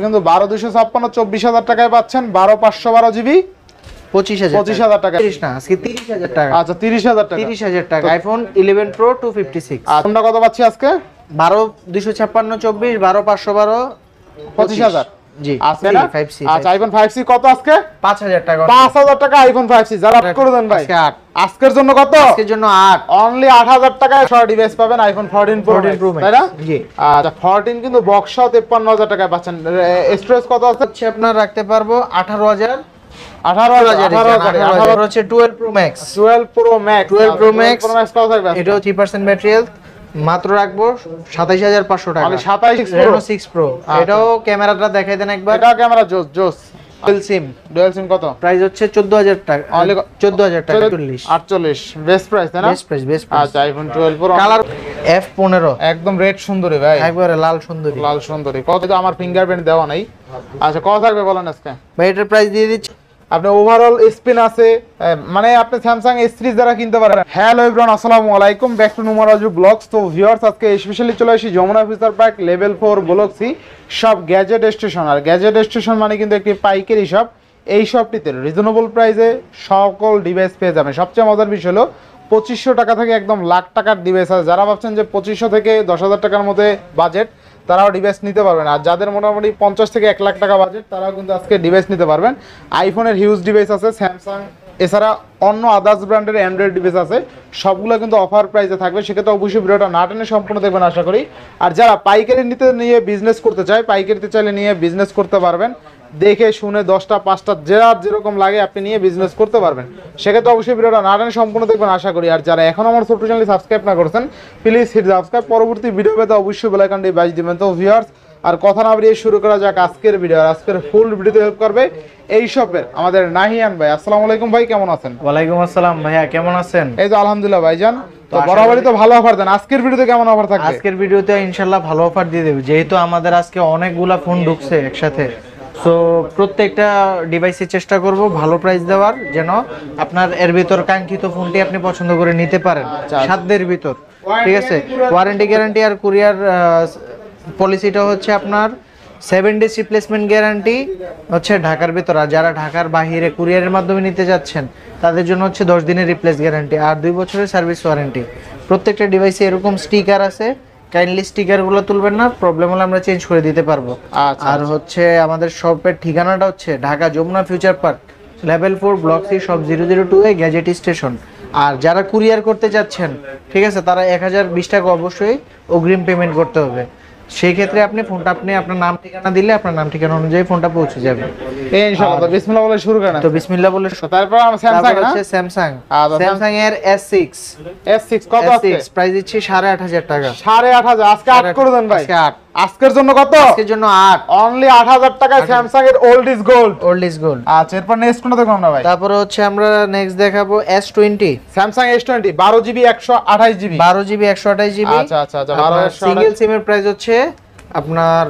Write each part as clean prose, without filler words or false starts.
কিন্তু 12256 24000 টাকায় পাচ্ছেন 12512 জিবি 25000 টাকা। 30 না, আজকে 30000 টাকা। আচ্ছা 30000 টাকা। 30000 টাকা আইফোন 11 প্রো 256। আমরা কত পাচ্ছি আজকে? 12256 24 12512 25000 জি। আজকে না? আচ্ছা আইফোন 5C কত আজকে? 5000 টাকা। 5000 টাকা আইফোন 5C যারা করে দেন ভাই। আজকে 8। আজকের জন্য কত? আজকের জন্য 8। অনলি 8000 টাকায় 6 ডিভাইস পাবেন আইফোন 14 প্রো তাই না? জি। আচ্ছা 14 কিন্তু বক্সও 53000 টাকায় পাচ্ছেন। স্টোরেজ কত আছে? হচ্ছে আপনার রাখতে পারবো 18000 18 হচ্ছে 12 pro max 12 pro max pro max কত থাকবে? এটাও 3% ব্যাটারি হেলথ, মাত্র রাখবো 27500 টাকা। মানে 27 Reno 6 Pro এটাও ক্যামেরাটা দেখাই দেন একবার। এটা ক্যামেরা জোস জোস। ডুয়াল সিম কত? প্রাইস হচ্ছে 14000 টাকা। 14000 টাকা 48 বেস্ট প্রাইস তাই না? Best price. আচ্ছা আইফোন 12 প্রো কালার F15 একদম রেড সুন্দরী ভাই, একবারে লাল সুন্দরী। লাল সুন্দরী। কত? তো আমার ফিঙ্গারপ্রিন্ট দেওয়া নাই। আচ্ছা কত থাকবে বলেন আজকে? ভাই এটার প্রাইস দিয়ে দিচ্ছি আপনি ওভারঅল স্পিন আছে, মানে আপনি স্যামসাং S3 দ্বারা কিনতে পারেন। হ্যালো এভরিওয়ান, আসসালামু আলাইকুম, ব্যাক টু নুমারাজু ব্লগস। তো ভিউয়ার্স আজকে স্পেশালি চলে আসি Jamuna future park level 4 block C সব গ্যাজেট স্টেশন। আর গ্যাজেট স্টেশন মানে কিন্তু একটি পাইকারি শপ। এই শপটিতে রিজনেবল প্রাইসে সকল ডিভাইস পেয়ে যাবেন। সবচেয়ে মজার বিষয় হলো 2500 টাকা থেকে একদম লাখ টাকার ডিভাইস আছে। যারা ভাবছেন যে 2500 থেকে 10000 টাকার মধ্যে বাজেট, তারাও ডিভাইস নিতে পারবেন। আর যাদের মোটামুটি 50 থেকে 1 লাখ টাকা বাজেট, তারাও কিন্তু আজকে ডিভাইস নিতে পারবেন। আইফোনের হিউজ ডিভাইস আছে, স্যামসাং এছাড়া অন্য আদার্স ব্র্যান্ডের অ্যান্ড্রয়েড ডিভাইস আছে, সবগুলো কিন্তু অফার প্রাইসে থাকবে। সেক্ষেত্রে অবশ্যই ভিডিওটা না টেনে সম্পূর্ণ দেখবেন আশা করি। আর যারা পাইকারি নিয়ে বিজনেস করতে চায়, পাইকারিতে চাইলে নিয়ে বিজনেস করতে পারবেন। দেখে শুনে 10টা 5টা যেরকম লাগে আপনি নিয়ে বিজনেস করতে পারবেন। সেক্ষেত্রে অবশ্যই ভিডিওটা না টেনে সম্পূর্ণ দেখবেন আশা করি। আর যারা এখন আমার ছোট্ট চ্যানেলটি সাবস্ক্রাইব না করেছেন, প্লিজ হিট সাবস্ক্রাইব। পরবর্তী ভিডিও পেতে অবশ্যই বেল আইকনটি বাজিয়ে দিবেন। তো ভিউয়ার্স আর কথা না বাড়িয়ে শুরু করা যাক আজকের ভিডিও। আর আজকের ফুল ভিডিওতে হেল্প করবে এই শপের আমাদের নাহিয়ান ভাই। আসসালামু আলাইকুম ভাই, কেমন আছেন? ওয়ালাইকুম আসসালাম ভাইয়া, কেমন আছেন? এই তো আলহামদুলিল্লাহ ভাইজান। তো বরাবরই তো ভালো অফার দেন, আজকের ভিডিওতে কেমন অফার থাকবে? আজকের ভিডিওতে ইনশাআল্লাহ ভালো অফার দিয়ে দেব, যেহেতু আমাদের আজকে অনেকগুলা ফোন ঢুকছে একসাথে। সো প্রত্যেকটা ডিভাইসে চেষ্টা করব ভালো প্রাইস দেওয়ার, যেন আপনার এর ভিতর কাঙ্ক্ষিত ফোনটি আপনি পছন্দ করে নিতে পারেন সাধ্যের ভিতর। ঠিক আছে, ওয়ারেন্টি গ্যারান্টি আর কুরিয়ার পলিসিটা হচ্ছে আপনার 7 ডেজ রিপ্লেসমেন্ট গ্যারান্টি হচ্ছে ঢাকার ভিতর। আর যারা ঢাকার বাইরে কুরিয়ারের মাধ্যমে নিতে যাচ্ছেন, তাদের জন্য হচ্ছে 10 দিনের রিপ্লেস গ্যারান্টি আর 2 বছরের সার্ভিস ওয়ারেন্টি। প্রত্যেকটা ডিভাইসে এরকম স্টিকার আছে, কাইন্ডলি স্টিকারগুলো তুলবেন না, প্রবলেম হলে আমরা চেঞ্জ করে দিতে পারবো। আর হচ্ছে আমাদের শপের ঠিকানাটা হচ্ছে Dhaka Jamuna future park level 4 block C shop 002 এ গ্যাজেট স্টেশন। আর যারা কুরিয়ার করতে যাচ্ছেন, ঠিক আছে, তারা 1020 টাকা অবশ্যই অগ্রিম পেমেন্ট করতে হবে। সেই ক্ষেত্রে আপনি আপনার নাম ঠিকানা দিলে আপনার নাম ঠিকানা অনুযায়ী ফোনটা পৌঁছে যাবে ইনশাআল্লাহ। তো বিসমিল্লাহ বলে শুরু করেন। তো বিসমিল্লাহ বলে তারপর স্যামসাং হচ্ছে স্যামসাং এর S6 কত আছে? প্রাইস দিচ্ছি 8500 টাকা। 8500 আজকে 8 করে দেন ভাই। আজকে 8। আজকের জন্য কত? আজকের জন্য 8। অনলি 8000 টাকায় স্যামসাং এর ওল্ড ইজ গোল্ড। আচ্ছা, এরপর নেক্সট কোনটা দেখব আমরা ভাই? তারপরে হচ্ছে আমরা নেক্সট দেখাবো S20 Samsung S20 12GB 128GB 12GB 128GB। আচ্ছা 12 সিঙ্গেল সিমের প্রাইস হচ্ছে আপনার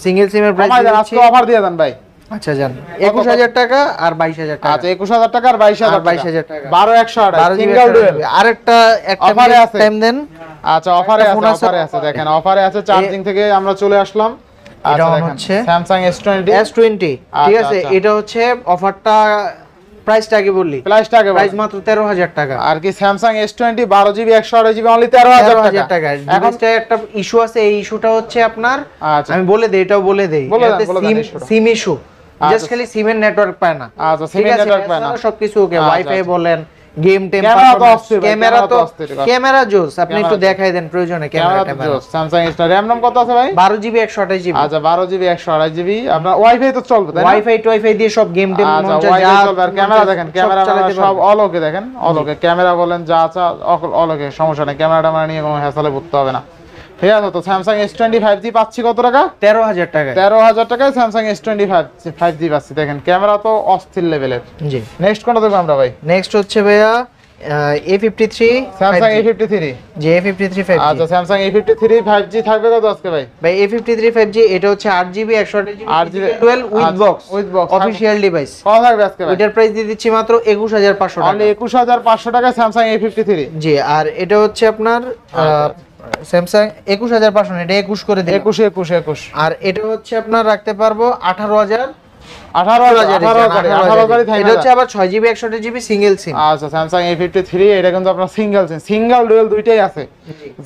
সিঙ্গেল সিমের প্রাইস আজকে অফার দিয়ে দেন ভাই। আচ্ছা জান, 21000 টাকা আর 22000 টাকা। আচ্ছা 21000 টাকা আর 22000 টাকা 12128 সিঙ্গেল ডুয়েল। আরেকটা অফারে আছে টাইম দেন। আচ্ছা অফারে আছে দেখেন, অফারে আছে। চার্জিং থেকে আমরা চলে আসলাম। এটা হচ্ছে স্যামসাং S20 ঠিক আছে। এটা হচ্ছে অফারটা প্রাইসটা আগে বললি, প্রাইস মাত্র 13000 টাকা। আর কি Samsung S20 12GB 128GB only 13000 টাকা। এখন একটা ইস্যু আছে, এই ইস্যুটা হচ্ছে আপনার, আমি বলে দেই, এটাও বলে দেই, সিম ইস্যু। জাস্ট খালি সিমের নেটওয়ার্ক পায় না। আচ্ছা সিমের নেটওয়ার্ক পায় না, সবকিছু ওকে, ওয়াইফাই বলেন, গেম ক্যামেরা জোস। আপনি একটু দেখাই দেন প্রয়োজনে ক্যামেরাটা। স্যামসাং S20 র‍্যাম নাম কত আছে ভাই? 12GB 128GB। আচ্ছা 12GB 128GB। আপনার ওয়াইফাই তো চলবে তাই না? ওয়াইফাই দিয়ে সব গেম মন যা চলবে। আর ক্যামেরা দেখেন, ক্যামেরা সব অলওকে দেখেন, অলওকে ক্যামেরা বলেন যা আছে অলওকে, সমস্যা নেই। ক্যামেরাটা মানে নিয়ে কোনো হ্যাসেলে পড়তে হবে না। ঠিক আছে। তো স্যামসাং S20 5G পাচ্ছি কত টাকা? 13000 টাকা। 13000 টাকায় স্যামসাং S20 5G পাচ্ছি। দেখেন ক্যামেরা তো অস্থির লেভেলের। জি। নেক্সট কোনটা দেখব আমরা ভাই? নেক্সট হচ্ছে ভাইয়া A53 স্যামসাং A53 জি, A53 5G। আচ্ছা স্যামসাং A53 5G থাকবে কত আজকে ভাই? ভাই A53 5G এটা হচ্ছে 8GB 128GB 12 with box official device. কত থাকবে আজকে ভাই? এটার প্রাইস দিয়ে দিচ্ছি মাত্র 21500 টাকা। অনলি 21500 টাকায় স্যামসাং A53 জি। আর এটা হচ্ছে আপনার স্যামসাং 21500 না, এটা 21 করে দিন। 21। আর এটা হচ্ছে আপনার রাখতে পারবো 18000। 18,000 এটা হচ্ছে আবার 6GB 128GB সিঙ্গেল সিম। আচ্ছা স্যামসাং A53 এটা কিন্তু আপনার সিঙ্গেল সিম, সিঙ্গেল ডুয়াল দুইটাই আছে।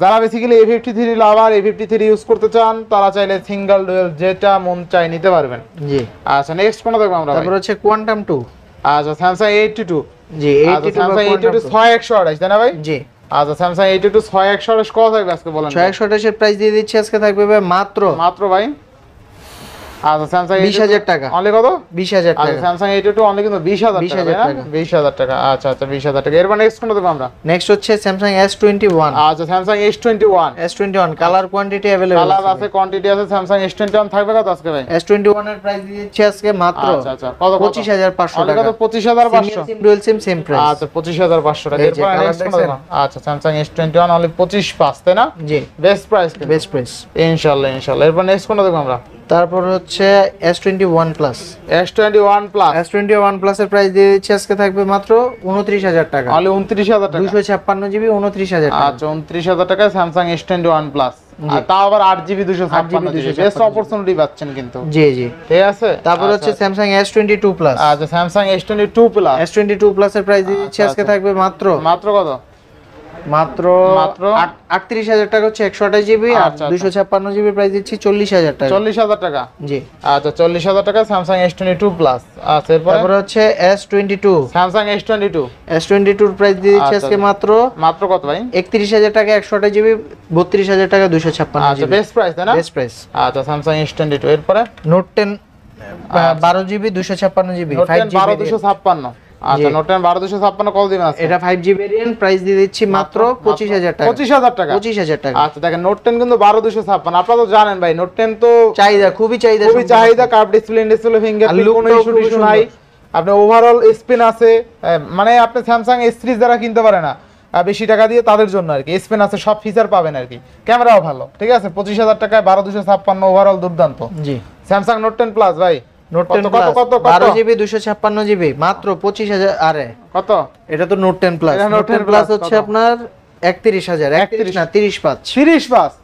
যারা বেসিক্যালি A53 লাভার, A53 ইউজ করতে চান তারা চাইলে সিঙ্গেল ডুয়াল যেটা মন চাই নিতে পারবেন। জি। আচ্ছা নেক্সট কোনটা দেখব আমরা? তারপর হচ্ছে কোয়ান্টাম 2। আচ্ছা স্যামসাং 82। জি, 82 স্যামসাং 82 6128 তাই না ভাই? জি। আচ্ছা স্যামসাং 82 6128 কত থাকবে আজকে বলেন? 6128 এর প্রাইস দিয়ে দিচ্ছি আজকে থাকবে ভাই মাত্র ভাই। আচ্ছা স্যামসাং 20000 টাকা। অনলি কত? 20000 টাকা। আচ্ছা স্যামসাং 82 অনলি কিন্তু 20000 টাকা। 20000 টাকা। আচ্ছা 20000 টাকা। এরপর নেক্সট কোনটা দেব আমরা? নেক্সট হচ্ছে স্যামসাং S21। আচ্ছা Samsung S21 colour quantity available colour আছে, কোয়ান্টিটি আছে। স্যামসাং S21 থাকবে কত আজকে ভাই? S21 এর প্রাইস দিয়ে দিচ্ছি আজকে মাত্র আচ্ছা কত? 25500 টাকা। কত? 25500। সিম ডুয়াল সিম সেম প্রাইস। আচ্ছা 25500 টাকা। এরপর নেক্সট কোনটা দেব? আচ্ছা স্যামসাং S21 অনলি 25,500 তাই না? জি, বেস্ট প্রাইস। বেস্ট প্রাইস ইনশাআল্লাহ। এরপর নেক্সট কোনটা দেখব আমরা? তারপর হচ্ছে S21 plus. S21 plus. S21 plus এর প্রাইস দিয়ে দিচ্ছি আজকে থাকবে মাত্র 29000 টাকা। অনলি 29000 টাকা। 256GB 29000 টাকা। আচ্ছা 29000 টাকায় স্যামসাং S21 প্লাস। আর তাও আবার 8GB 256GB। বেস্ট অপরচুনিটি পাচ্ছেন কিন্তু। জি জি, ঠিক আছে। তারপর হচ্ছে স্যামসাং S22 প্লাস। আচ্ছা Samsung S22 plus. S22 plus এর প্রাইস দিয়ে দিচ্ছি আজকে থাকবে মাত্র কত? মাত্র 38000 টাকা হচ্ছে 128GB। আর 256GB প্রাইস দিচ্ছি 40000 টাকা। 40000 টাকা। জি। আচ্ছা 40000 টাকা স্যামসাং S22 প্লাস। আচ্ছা তারপর হচ্ছে S22 স্যামসাং S22 এর প্রাইস দিয়ে দিচ্ছি আজকে মাত্র কত ভাই? 31000 টাকা 128GB, 32000 টাকা 256GB। আচ্ছা বেস্ট প্রাইস তাই না? Best price. আচ্ছা স্যামসাং S22। এরপরে নোট 10 12GB 256GB 5GB 12256। আচ্ছা নোট 10 12256 কত দিবেন আজকে? এটা 5G ভেরিয়েন্ট, প্রাইস দিয়ে দিচ্ছি মাত্র 25000 টাকা। 25000 টাকা। 25000 টাকা। আচ্ছা দেখেন নোট 10 কিন্তু 12256। আপনারা তো জানেন ভাই নোট 10 তো চাহিদা খুবই চাহিদা। কার্ভ ডিসপ্লে ফিঙ্গারপ্রিন্ট কোনো ইস্যু নাই। আপনি ওভারঅল স্পিন আছে, মানে আপনি স্যামসাং S3 যারা কিনতে পারে না বেশি টাকা দিয়ে তাদের জন্য আর কি, স্পিন আছে, সব ফিচার পাবেন আর কি। ক্যামেরাও ভালো। ঠিক আছে 25000 টাকায় 12256 ওভারঅল দুর্দান্ত। জি। স্যামসাং নোট 10 প্লাস ভাই। নোট 10 প্লাস 12GB 256GB মাত্র 25000। আরে কত? এটা তো নোট 10 প্লাস। নোট 10 প্লাস হচ্ছে আপনার 31000। 31 না 305।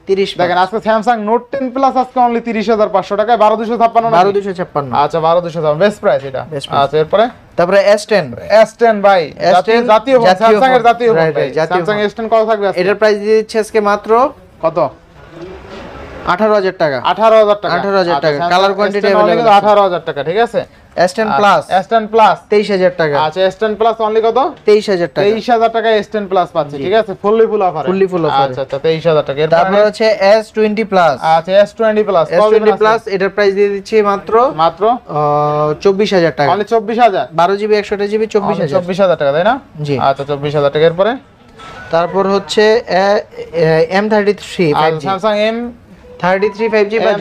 30 দেখেন আজকে স্যামসাং নোট 10 প্লাস আজকে অনলি 30500 টাকায় 12256 না 12256। আচ্ছা 12256 বেস্ট প্রাইস এটা। আচ্ছা এরপরে তারপরে S10 ভাই। জাতীয় স্যামসাং এর জাতীয় ভাই। স্যামসাং S10 কত থাকবে আজকে? এটার প্রাইস দিয়ে দিচ্ছি আজকে মাত্র কত? 18000 টাকা। 18000 টাকা। 18000 টাকা। কালার কোয়ান্টিটি अवेलेबल 18000 টাকা। ঠিক আছে। S10 প্লাস 23000 টাকা। আচ্ছা S10 প্লাস অনলি কত? 23000 টাকা। 23000 টাকা S10 প্লাস পাচ্ছি। ঠিক আছে ফুল অফার। আচ্ছা 23000 টাকা। তারপর হচ্ছে S20 প্লাস। আচ্ছা S20 প্লাস S20 প্লাস এটার প্রাইস দিয়ে দিচ্ছি মাত্র 24000 টাকা। অনলি 24000। 12GB 128GB 24000। 24000 টাকা তাই না? জি। আচ্ছা 24000 টাকা। এরপরে তারপর হচ্ছে M33 5G। Samsung M33 5G বা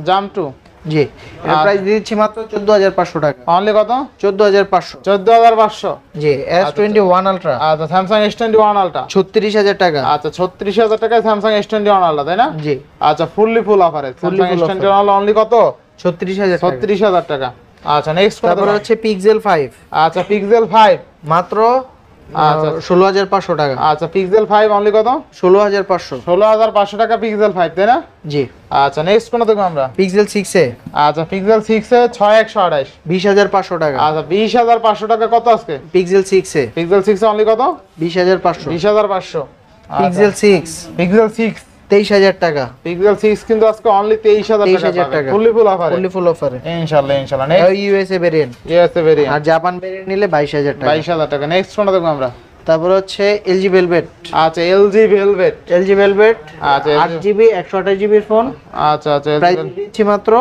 জাম্প 2। জি, এর প্রাইস দিয়ে দিচ্ছি মাত্র 14500 টাকা। অনলি কত? 14500। 14500। জি। S21 ultra. আচ্ছা স্যামসাং S21 আলট্রা 36000 টাকা। আচ্ছা 36000 টাকায় স্যামসাং S21 আলট্রা তাই না? জি। আচ্ছা ফুল অফারে স্যামসাং S21 আলট্রা অনলি কত? 36000 টাকা। 36000 টাকা। আচ্ছা নেক্সট তারপর হচ্ছে পিক্সেল 5। আচ্ছা পিক্সেল 5 মাত্র আচ্ছা 16500 টাকা। আচ্ছা পিক্সেল 5 অনলি কত? 16500। 16500 টাকা পিক্সেল 5 তাই না? জি। আচ্ছা নেক্সট কোন দেখব আমরা? পিক্সেল 6 এ। আচ্ছা পিক্সেল 6 এ 6128 20500 টাকা। আচ্ছা 20500 টাকা কত আজকে? Pixel 6 A. Pixel 6 A only কত? 20500। 20500। পিক্সেল 6 23000 টাকা। পিক্সেল 6 কিন্তু আজকে অনলি 23000 টাকা ফুল অফারে। ইনশাআল্লাহ ইউএসএ ভেরিয়েন্ট। আর জাপান ভেরিয়েন্ট নিলে 22000 টাকা। 22000 টাকা। নেক্সট কোনটা দেখব আমরা? তারপর হচ্ছে LG ভেলভেট। আচ্ছা LG ভেলভেট। আচ্ছা 8GB 128GB এর ফোন। আচ্ছা প্রাইস দিচ্ছি মাত্র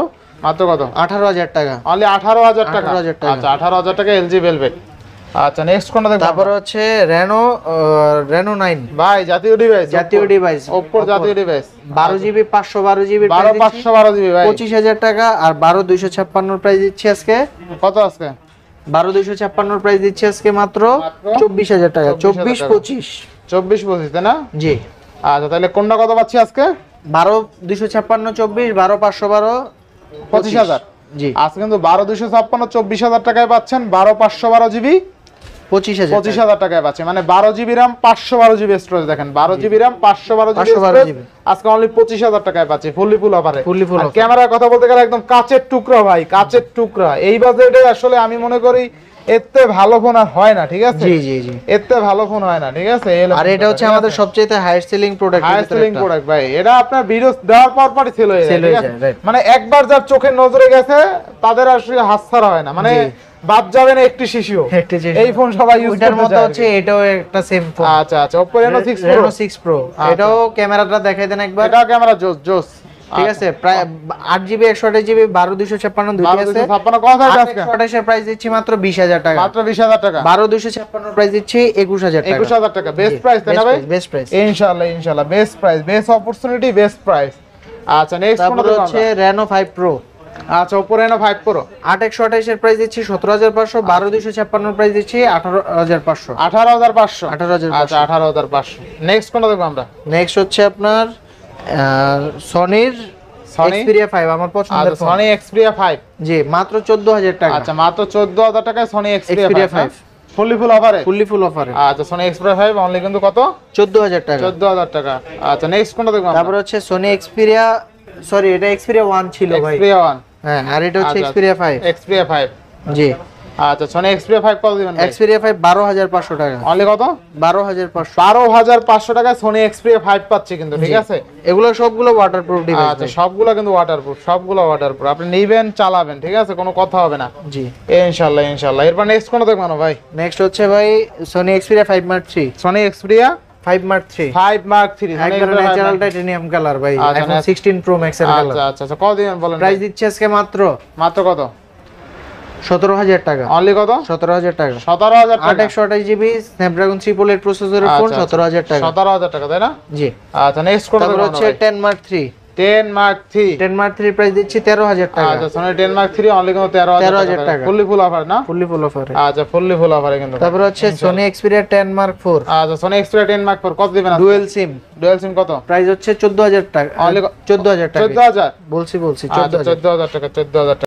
কত? 18000 টাকা। অনলি 18000 টাকা। 18000 টাকা। আচ্ছা 18000 টাকা LG ভেলভেট। আচ্ছা নেক্সট কোনটা দেখব? তারপর হচ্ছে Reno 9 ভাই জাতীয় ডিভাইস Oppo জাতীয় ডিভাইস 12GB 512GB 512GB ভাই 25000 টাকা। আর 12256 প্রাইস দিচ্ছি আজকে। কত আজকে? 12256 প্রাইস দিচ্ছি আজকে মাত্র 24000 টাকা। 24 25 তাই না? জি। আচ্ছা তাহলে কোনটা কত পাচ্ছি আজকে? 12256 24 12512 25000। জি। আজকে কিন্তু 12256 24000 টাকায় পাচ্ছেন 12512GB 25,000 25,000 টাকায় পাচ্ছে, মানে 12 জিবি র্যাম 512 জিবি স্টোরেজ। দেখেন 12 জিবি র্যাম 512 জিবি স্টোরেজ আজকে অনলি 25,000 টাকায় পাচ্ছে ফুললি ফুল অফারে। আর ক্যামেরার কথা বলতে গেলে একদম কাচের টুকরা ভাই, কাচের টুকরা। এই বাজেটে আসলে আমি মনে করি এতে ভালো ফোন আর হয় না, ঠিক আছে? জি জি জি, এতে ভালো ফোন হয় না, ঠিক আছে? আর এটা হচ্ছে আমাদের সবচেয়ে highest selling product, highest selling product ভাই। এটা আপনার ভিডিও দেওয়ার পর পরই সেল হয়ে যায়, ঠিক আছে? মানে একবার যার চোখের নজরে গেছে তাদের আসলে হাতছাড়া হয় না, মানে বাদ যাবে না একটি শিশুও। এই ফোন সবাই ইউজ করতে চায়। মতো হচ্ছে এটাও একটা সেম ফোন। আচ্ছা আচ্ছা, Oppo Reno 6 Pro। এটাও ক্যামেরাটা দেখাই দেন একবার। এটা ক্যামেরা জোস জোস, ঠিক আছে? প্রায় 8GB 128GB 12256 দুটো আছে। 1256 কথা আছে আজকে। 128 এর প্রাইস দিচ্ছি মাত্র 20,000 টাকা। মাত্র 20,000 টাকা। 12256 প্রাইস দিচ্ছি 21,000 টাকা। 21,000 টাকা বেস্ট প্রাইস, তাই না ভাই? বেস্ট প্রাইস ইনশাআল্লাহ ইনশাআল্লাহ best price, best opportunity, best price. আচ্ছা নেক্সট কোনটা হচ্ছে Reno 5 Pro। আচ্ছা Oppo Reno 5 Pro 8128 এর প্রাইস দিচ্ছি 17,500, 12256 প্রাইস দিচ্ছি 18,500। 18,500 18,500। আচ্ছা 18,500। নেক্সট কোনটা দেখব আমরা? নেক্সট হচ্ছে আপনার সনির Xperia 5, আমার পছন্দের ফোন। Sony Xperia 5 জি, মাত্র 14,000 টাকা। আচ্ছা মাত্র 14,000 টাকায় Sony Xperia 5 ফুললি ফুল অফারে। ফুললি ফুল অফারে। আচ্ছা Sony Xperia 5 অনলি কিন্তু কত? 14,000 টাকা। 14,000 টাকা। আচ্ছা নেক্সট কোনটা দেখব আমরা? তারপর হচ্ছে Sony Xperia, সরি এটা Xperia 1 ছিল ভাই। Xperia 1, হ্যাঁ, আর এটা হচ্ছে Xperia 5। Xperia 5 জি। আচ্ছা Sony Xperia 5 কত দিবেন ভাই? Xperia 5 12,500 টাকা। অনলি কত? 12,500। 12,500 টাকায় Sony Xperia 5 পাচ্ছে কিন্তু, ঠিক আছে? এগুলো সবগুলো ওয়াটারপ্রুফ ডিভাইস। আচ্ছা সবগুলো কিন্তু ওয়াটারপ্রুফ, সবগুলো ওয়াটারপ্রুফ। আপনি নেবেন চালাবেন, ঠিক আছে? কোনো কথা হবে না। জি ইনশাআল্লাহ ইনশাআল্লাহ। এরপর নেক্সট কোনটা দেখব না ভাই? নেক্সট হচ্ছে ভাই Sony Xperia 5 Mark 3। Sony Xperia 5 Mark 3 5 Mark 3 একদম ন্যাচারাল টাইটানিয়াম কালার ভাই, iPhone 16 Pro Max এর কালার। আচ্ছা আচ্ছা কত দিবেন বলেন? প্রাইস দিচ্ছে আজকে মাত্র কত? 17,000 টাকা। অনলি কত? 17,000 টাকা। 17,000 টাকা। 828GB Snapdragon 888 প্রসেসরের ফোন, 17,000 টাকা। 17,000 টাকা, তাই না? জি। আচ্ছা নেক্সট কোনটা তারপর দেখব হচ্ছে 10 Mark 3। 10 Mark 3 10 Mark 3 প্রাইস দিচ্ছি 13,000 টাকা। আচ্ছা Sony 10 Mark 3 অনলি কিন্তু 13,000 টাকা। ফুললি ফুল অফার না? Fully full offer. আচ্ছা ফুললি ফুল অফারে কিন্তু। তারপর হচ্ছে Sony Xperia 10 Mark 4। আচ্ছা Sony Xperia 10 Mark 4 কত দিবেন? Dual SIM. ডুয়াল সিম কত? প্রাইস হচ্ছে 14,000 টাকা। অনলি 14,000 টাকা। 14,000 বলছি আচ্ছা 14,000 টাকা, 14,000 টাকা।